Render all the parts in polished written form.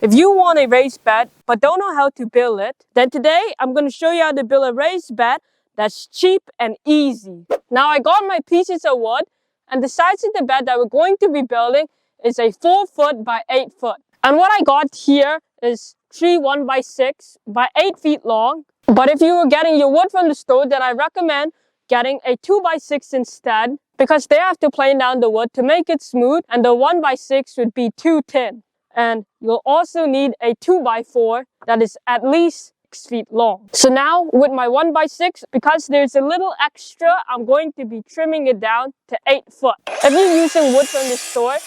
If you want a raised bed but don't know how to build it, then today I'm going to show you how to build a raised bed that's cheap and easy. Now I got my pieces of wood, and the size of the bed that we're going to be building is a 4 foot by 8 foot. And what I got here is 3 1x6 by 8 feet long. But if you were getting your wood from the store, then I recommend getting a 2x6 instead, because they have to plane down the wood to make it smooth, and the 1x6 would be too thin. And you'll also need a 2x4 that is at least 6 feet long. So now with my 1x6, because there's a little extra, I'm going to be trimming it down to 8 foot. If you're using wood from the store,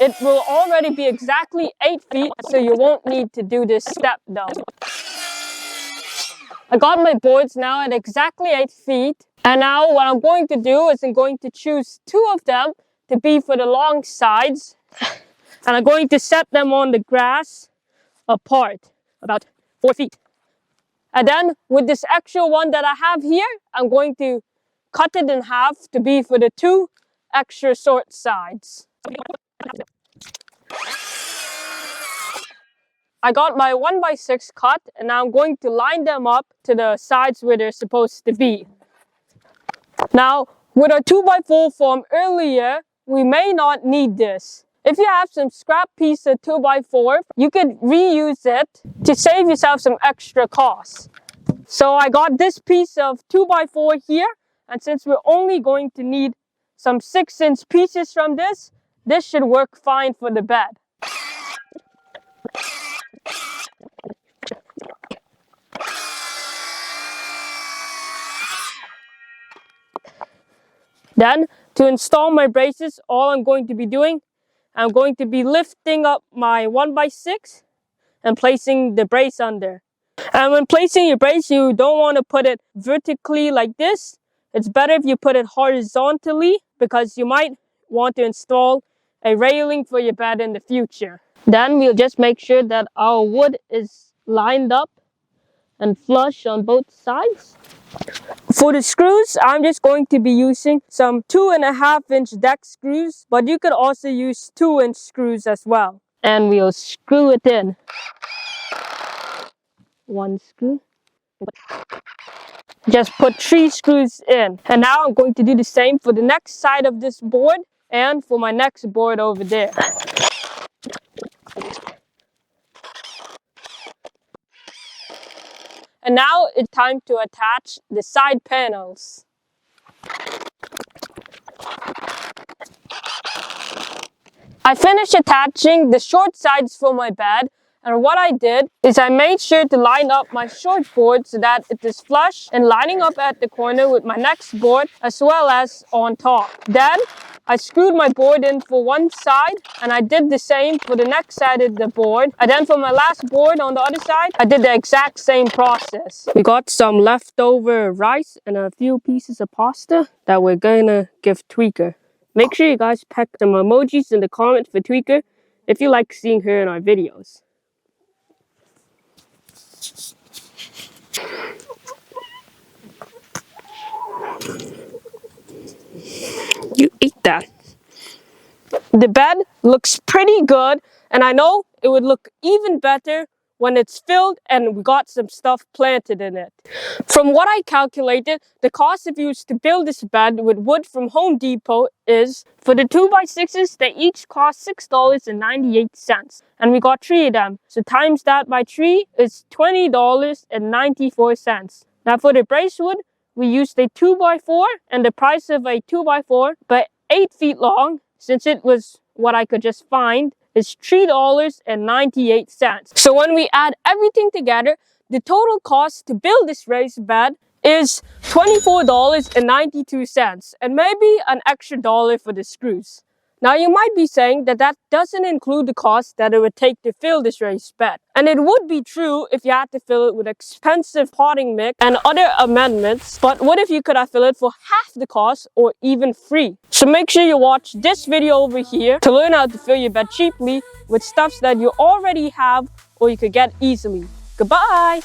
it will already be exactly 8 feet, so you won't need to do this step though. I got my boards now at exactly 8 feet. And now what I'm going to do is I'm going to choose 2 of them to be for the long sides. And I'm going to set them on the grass apart, about 4 feet. And then with this extra one that I have here, I'm going to cut it in half to be for the 2 extra short sides. I got my 1x6 cut, and now I'm going to line them up to the sides where they're supposed to be. Now, with our 2x4 form earlier, we may not need this. If you have some scrap piece of 2x4, you could reuse it to save yourself some extra costs. So I got this piece of 2x4 here, and since we're only going to need some 6-inch pieces from this should work fine for the bed. Then, to install my braces, all I'm going to be doing, I'm going to be lifting up my 1x6 and placing the brace under. And when placing your brace, you don't want to put it vertically like this. It's better if you put it horizontally, because you might want to install a railing for your bed in the future. Then we'll just make sure that our wood is lined up and flush on both sides. For the screws, I'm just going to be using some 2.5-inch deck screws, but you could also use 2-inch screws as well. And we'll screw it in. 1 screw. Just put 3 screws in. And now I'm going to do the same for the next side of this board and for my next board over there. And now it's time to attach the side panels. I finished attaching the short sides for my bed, and what I did is I made sure to line up my short board so that it is flush and lining up at the corner with my next board as well as on top. Then I screwed my board in for one side, and I did the same for the next side of the board. And then for my last board on the other side, I did the exact same process. We got some leftover rice and a few pieces of pasta that we're gonna give Tweaker. Make sure you guys pack some emojis in the comments for Tweaker if you like seeing her in our videos. You eat that. The bed looks pretty good, and I know it would look even better when it's filled and we got some stuff planted in it. From what I calculated, the cost if you was to build this bed with wood from Home Depot is, for the 2x6s, they each cost $6.98. And we got 3 of them. So times that by 3 is $20.94. Now for the brace wood, we used a 2x4, and the price of a 2x4 but 8 feet long, since it was what I could just find, is $3.98. So when we add everything together, the total cost to build this raised bed is $24.92, and maybe an extra $1 for the screws. Now you might be saying that that doesn't include the cost that it would take to fill this raised bed. And it would be true if you had to fill it with expensive potting mix and other amendments, but what if you could have filled it for half the cost or even free? So make sure you watch this video over here to learn how to fill your bed cheaply with stuffs that you already have or you could get easily. Goodbye!